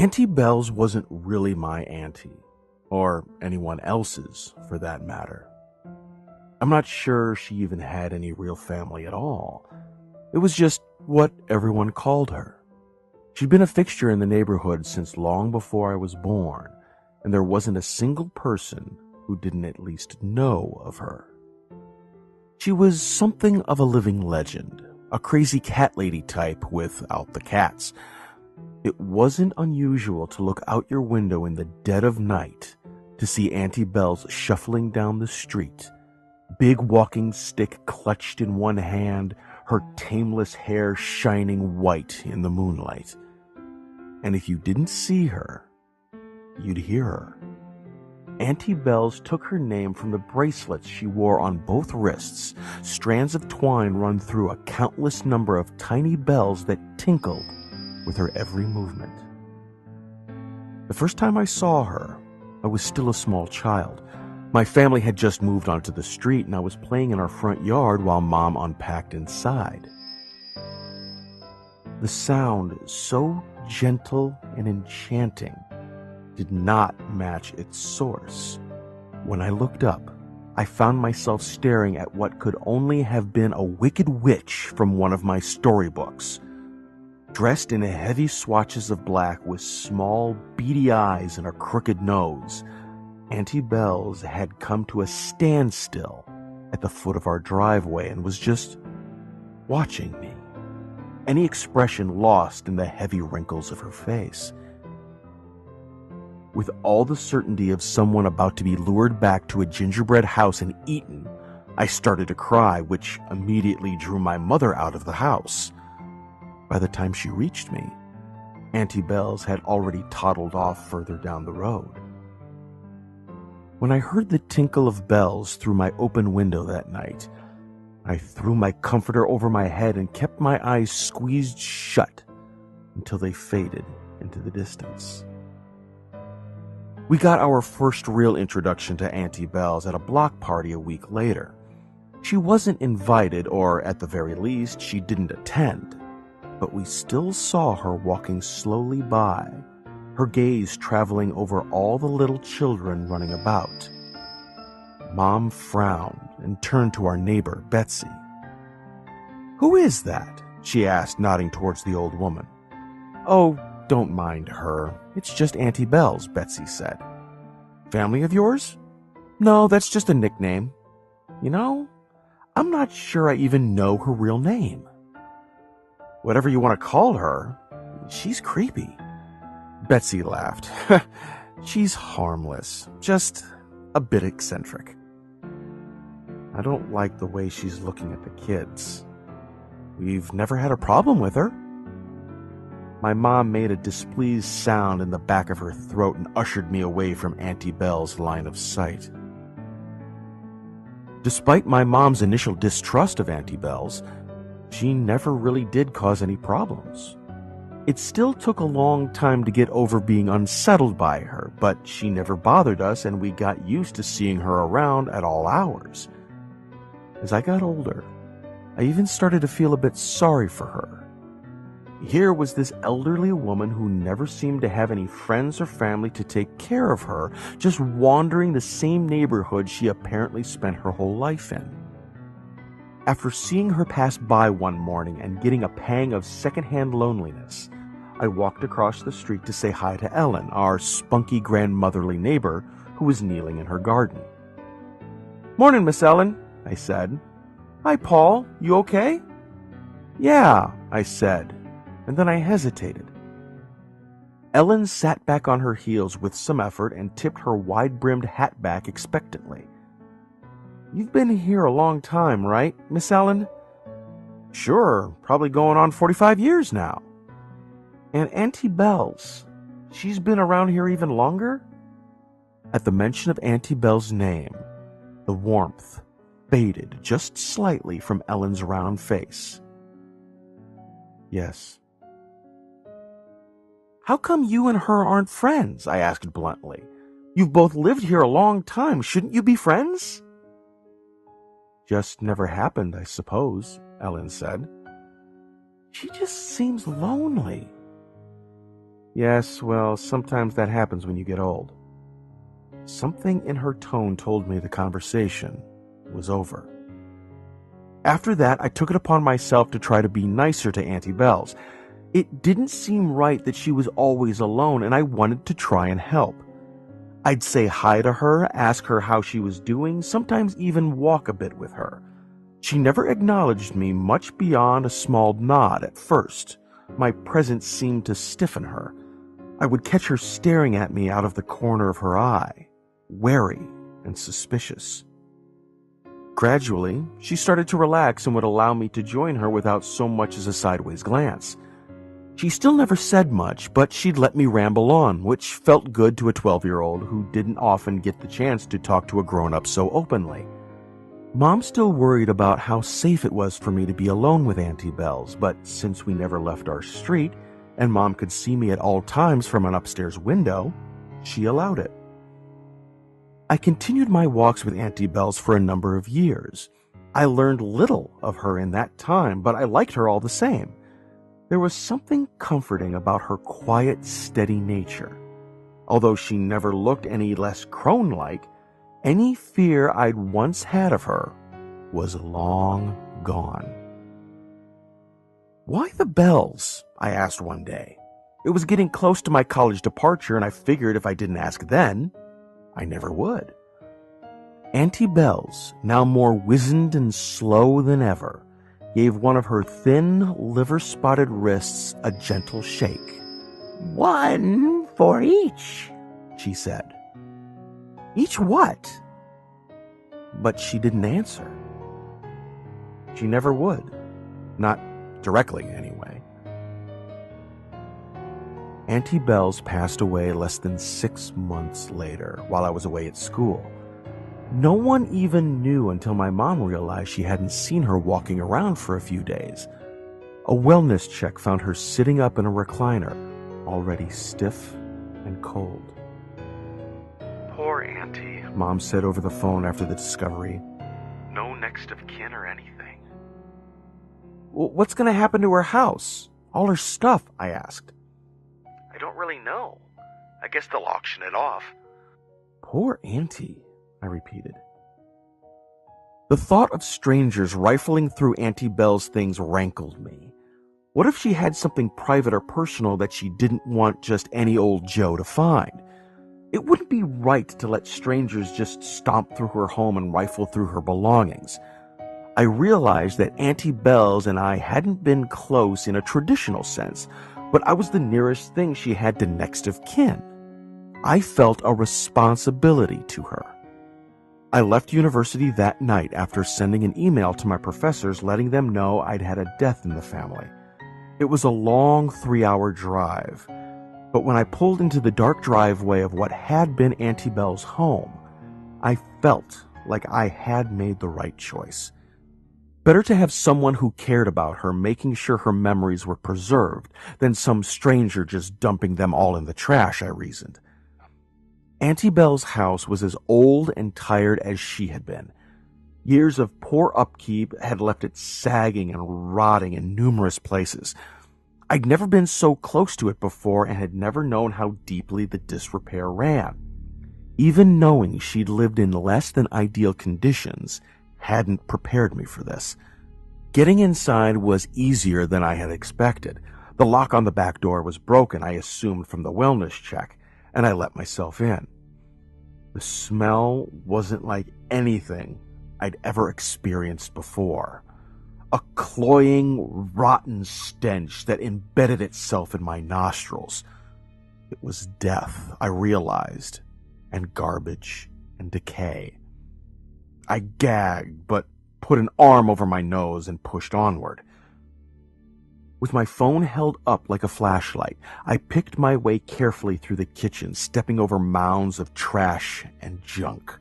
Auntie Bells wasn't really my auntie, or anyone else's for that matter. I'm not sure she even had any real family at all. It was just what everyone called her. She'd been a fixture in the neighborhood since long before I was born, and there wasn't a single person who didn't at least know of her. She was something of a living legend, a crazy cat lady type without the cats. It wasn't unusual to look out your window in the dead of night to see Auntie Bells shuffling down the street, big walking stick clutched in one hand, her tameless hair shining white in the moonlight. And if you didn't see her, you'd hear her. Auntie Bells took her name from the bracelets she wore on both wrists, strands of twine run through a countless number of tiny bells that tinkled with her every movement. The first time I saw her, I was still a small child. My family had just moved onto the street, and I was playing in our front yard while Mom unpacked inside. The sound, so gentle and enchanting, did not match its source. When I looked up, I found myself staring at what could only have been a wicked witch from one of my storybooks. Dressed in heavy swatches of black with small, beady eyes and a crooked nose, Auntie Bells had come to a standstill at the foot of our driveway and was just watching me, any expression lost in the heavy wrinkles of her face. With all the certainty of someone about to be lured back to a gingerbread house and eaten, I started to cry, which immediately drew my mother out of the house. By the time she reached me, Auntie Bells had already toddled off further down the road. When I heard the tinkle of bells through my open window that night, I threw my comforter over my head and kept my eyes squeezed shut until they faded into the distance. We got our first real introduction to Auntie Bells at a block party a week later. She wasn't invited, or at the very least, she didn't attend, but we still saw her walking slowly by, her gaze traveling over all the little children running about. Mom frowned and turned to our neighbor, Betsy. "Who is that?" she asked, nodding towards the old woman. "Oh, don't mind her. It's just Auntie Bells," Betsy said. "Family of yours?" "No, that's just a nickname. You know, I'm not sure I even know her real name." "Whatever you want to call her, she's creepy." Betsy laughed. "She's harmless, just a bit eccentric. I don't like the way she's looking at the kids. We've never had a problem with her." My mom made a displeased sound in the back of her throat and ushered me away from Auntie Bells' line of sight. Despite my mom's initial distrust of Auntie Bells, she never really did cause any problems. It still took a long time to get over being unsettled by her, but she never bothered us, and we got used to seeing her around at all hours. As I got older, I even started to feel a bit sorry for her. Here was this elderly woman who never seemed to have any friends or family to take care of her, just wandering the same neighborhood she apparently spent her whole life in. After seeing her pass by one morning and getting a pang of secondhand loneliness, I walked across the street to say hi to Ellen, our spunky grandmotherly neighbor who was kneeling in her garden. "Morning, Miss Ellen," I said. "Hi, Paul. You okay?" "Yeah," I said, and then I hesitated. Ellen sat back on her heels with some effort and tipped her wide-brimmed hat back expectantly. "You've been here a long time, right, Miss Ellen?" "Sure, probably going on 45 years now." "And Auntie Bells, she's been around here even longer?" At the mention of Auntie Bells' name, the warmth faded just slightly from Ellen's round face. "Yes." "How come you and her aren't friends?" I asked bluntly. "You've both lived here a long time. Shouldn't you be friends?" "Just never happened, I suppose," Ellen said. "She just seems lonely." Yes, well, sometimes that happens when you get old. Something in her tone told me the conversation was over. After that, I took it upon myself to try to be nicer to Auntie Bells. It didn't seem right that she was always alone, and I wanted to try and help. I'd say hi to her, ask her how she was doing, sometimes even walk a bit with her. She never acknowledged me much beyond a small nod at first. My presence seemed to stiffen her. I would catch her staring at me out of the corner of her eye, wary and suspicious. Gradually, she started to relax and would allow me to join her without so much as a sideways glance. She still never said much, but she'd let me ramble on, which felt good to a 12-year-old who didn't often get the chance to talk to a grown-up so openly. Mom still worried about how safe it was for me to be alone with Auntie Bells, but since we never left our street, and Mom could see me at all times from an upstairs window, she allowed it. I continued my walks with Auntie Bells for a number of years. I learned little of her in that time, but I liked her all the same. There was something comforting about her quiet, steady nature. Although she never looked any less crone-like, any fear I'd once had of her was long gone. "Why the bells?" I asked one day. It was getting close to my college departure, and I figured if I didn't ask then, I never would. Auntie Bells, now more wizened and slow than ever, gave one of her thin, liver-spotted wrists a gentle shake. "One for each," she said. "Each what?" But she didn't answer. She never would. Not directly, anyway. Auntie Bells passed away less than 6 months later, while I was away at school. No one even knew until my mom realized she hadn't seen her walking around for a few days. A wellness check found her sitting up in a recliner, already stiff and cold. "Poor Auntie," Mom said over the phone after the discovery. "No next of kin or anything." "What's going to happen to her house? All her stuff?" I asked. "I don't really know. I guess they'll auction it off." "Poor Auntie," I repeated. The thought of strangers rifling through Auntie Belle's things rankled me. What if she had something private or personal that she didn't want just any old Joe to find? It wouldn't be right to let strangers just stomp through her home and rifle through her belongings. I realized that Auntie Bells and I hadn't been close in a traditional sense, but I was the nearest thing she had to next of kin. I felt a responsibility to her. I left university that night after sending an email to my professors letting them know I'd had a death in the family. It was a long 3-hour drive, but when I pulled into the dark driveway of what had been Auntie Belle's home, I felt like I had made the right choice. Better to have someone who cared about her making sure her memories were preserved than some stranger just dumping them all in the trash, I reasoned. Auntie Belle's house was as old and tired as she had been. Years of poor upkeep had left it sagging and rotting in numerous places. I'd never been so close to it before and had never known how deeply the disrepair ran. Even knowing she'd lived in less than ideal conditions hadn't prepared me for this. Getting inside was easier than I had expected. The lock on the back door was broken, I assumed from the wellness check, and I let myself in. The smell wasn't like anything I'd ever experienced before. A cloying, rotten stench that embedded itself in my nostrils. It was death, I realized, and garbage and decay. I gagged, but put an arm over my nose and pushed onward. With my phone held up like a flashlight, I picked my way carefully through the kitchen, stepping over mounds of trash and junk.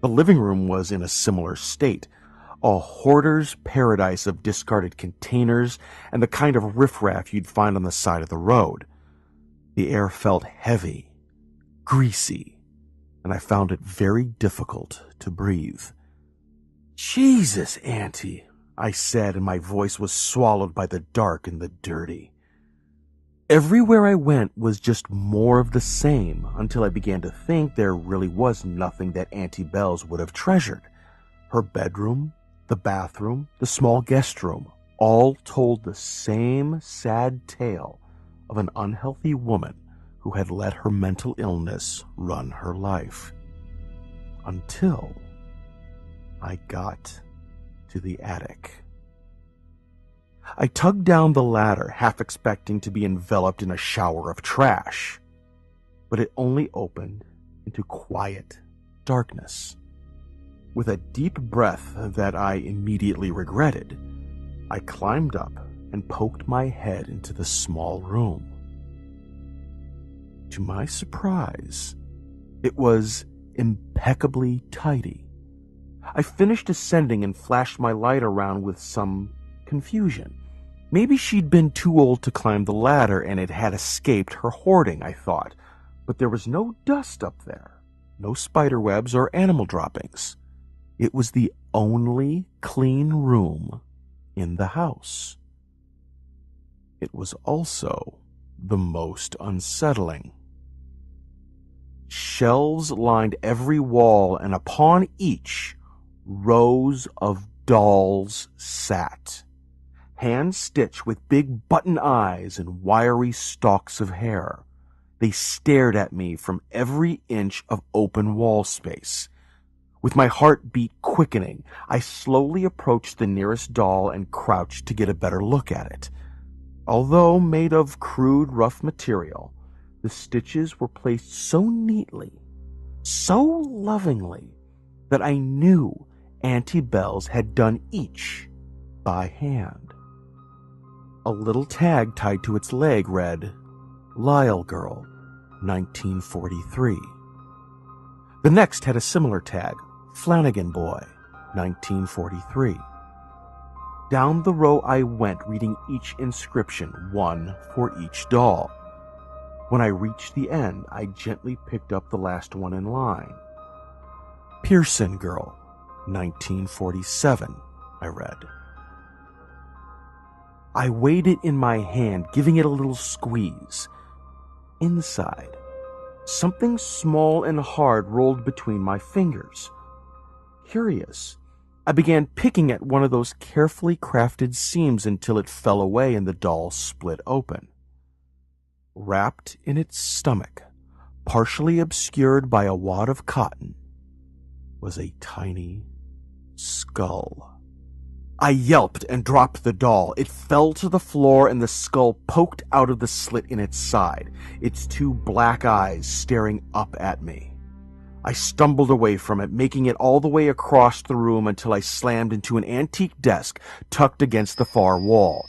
The living room was in a similar state, a hoarder's paradise of discarded containers and the kind of riffraff you'd find on the side of the road. The air felt heavy, greasy, and I found it very difficult to breathe. "Jesus, Auntie," I said, and my voice was swallowed by the dark and the dirty. Everywhere I went was just more of the same until I began to think there really was nothing that Auntie Bells would have treasured. Her bedroom, the bathroom, the small guest room, all told the same sad tale of an unhealthy woman who had let her mental illness run her life. Until I got to the attic. I tugged down the ladder, half expecting to be enveloped in a shower of trash, but it only opened into quiet darkness. With a deep breath that I immediately regretted, I climbed up and poked my head into the small room. To my surprise, it was impeccably tidy. I finished ascending and flashed my light around with some confusion. Maybe she'd been too old to climb the ladder and it had escaped her hoarding, I thought. But there was no dust up there, no spider webs or animal droppings. It was the only clean room in the house. It was also the most unsettling. Shelves lined every wall, and upon each, rows of dolls sat, hand-stitched with big button eyes and wiry stalks of hair. They stared at me from every inch of open wall space. With my heartbeat quickening, I slowly approached the nearest doll and crouched to get a better look at it. Although made of crude, rough material, the stitches were placed so neatly, so lovingly, that I knew Auntie Bells had done each by hand. A little tag tied to its leg read, "Lyle Girl, 1943. The next had a similar tag, "Flanagan Boy, 1943. Down the row I went, reading each inscription, one for each doll. When I reached the end, I gently picked up the last one in line. "Pearson Girl, 1947, I read. I weighed it in my hand, giving it a little squeeze. Inside, something small and hard rolled between my fingers. Curious, I began picking at one of those carefully crafted seams until it fell away and the doll split open. Wrapped in its stomach, partially obscured by a wad of cotton, was a tiny skull. I yelped and dropped the doll. It fell to the floor and the skull poked out of the slit in its side, its two black eyes staring up at me. I stumbled away from it, making it all the way across the room until I slammed into an antique desk tucked against the far wall.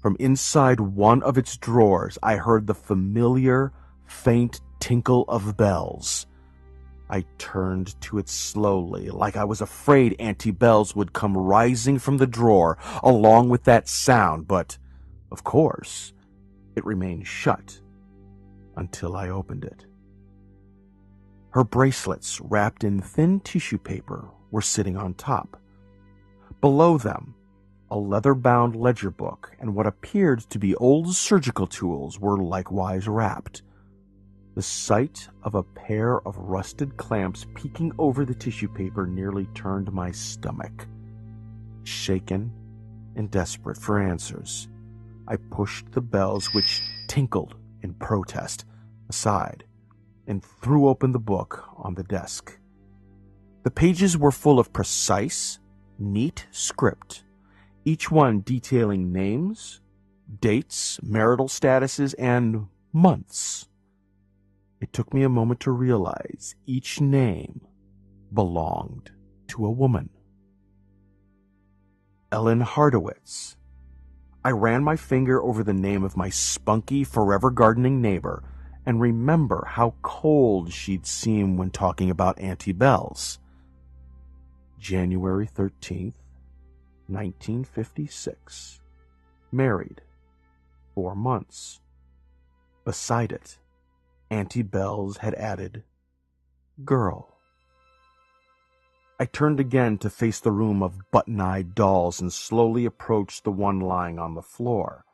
From inside one of its drawers, I heard the familiar, faint tinkle of bells. I turned to it slowly, like I was afraid Auntie Bells would come rising from the drawer along with that sound, but, of course, it remained shut until I opened it. Her bracelets, wrapped in thin tissue paper, were sitting on top. Below them, a leather-bound ledger book and what appeared to be old surgical tools were likewise wrapped. The sight of a pair of rusted clamps peeking over the tissue paper nearly turned my stomach. Shaken and desperate for answers, I pushed the bells, which tinkled in protest, aside and threw open the book on the desk. The pages were full of precise, neat script, each one detailing names, dates, marital statuses, and months. It took me a moment to realize each name belonged to a woman. Ellen Hardowitz. I ran my finger over the name of my spunky, forever gardening neighbor and remember how cold she'd seem when talking about Auntie Bells. January 13th, 1956. Married. 4 months. Beside it, Auntie Bells had added, "Girl." I turned again to face the room of button-eyed dolls and slowly approached the one lying on the floor.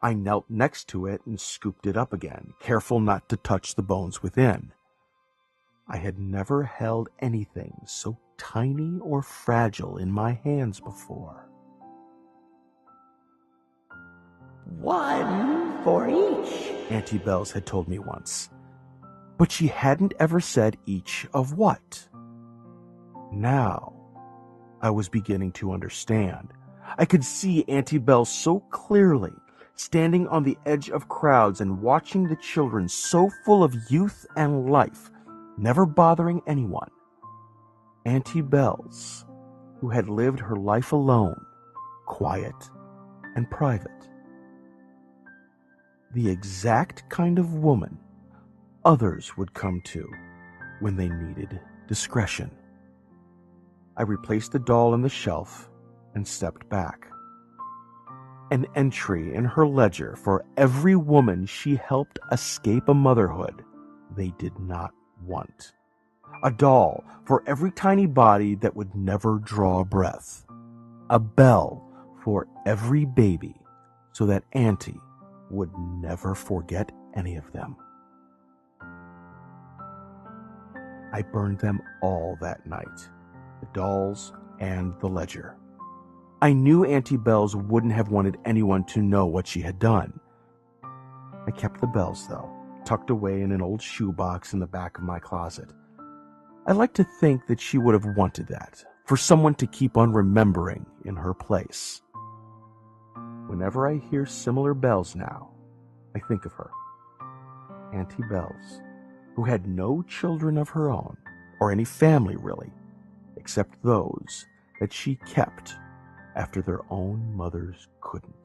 I knelt next to it and scooped it up again, careful not to touch the bones within. I had never held anything so tiny or fragile in my hands before. "1 for each," Auntie Bells had told me once. But she hadn't ever said each of what. Now, I was beginning to understand. I could see Auntie Bells so clearly, standing on the edge of crowds and watching the children so full of youth and life, never bothering anyone. Auntie Bells, who had lived her life alone, quiet and private. The exact kind of woman others would come to when they needed discretion. I replaced the doll on the shelf and stepped back. An entry in her ledger for every woman she helped escape a motherhood they did not want. A doll for every tiny body that would never draw a breath. A bell for every baby so that Auntie would never forget any of them. I burned them all that night, the dolls and the ledger. I knew Auntie Bells wouldn't have wanted anyone to know what she had done. I kept the bells, though, tucked away in an old shoebox in the back of my closet. I like to think that she would have wanted that, for someone to keep on remembering in her place. Whenever I hear similar bells now, I think of her, Auntie Bells, who had no children of her own, or any family really, except those that she kept after their own mothers couldn't.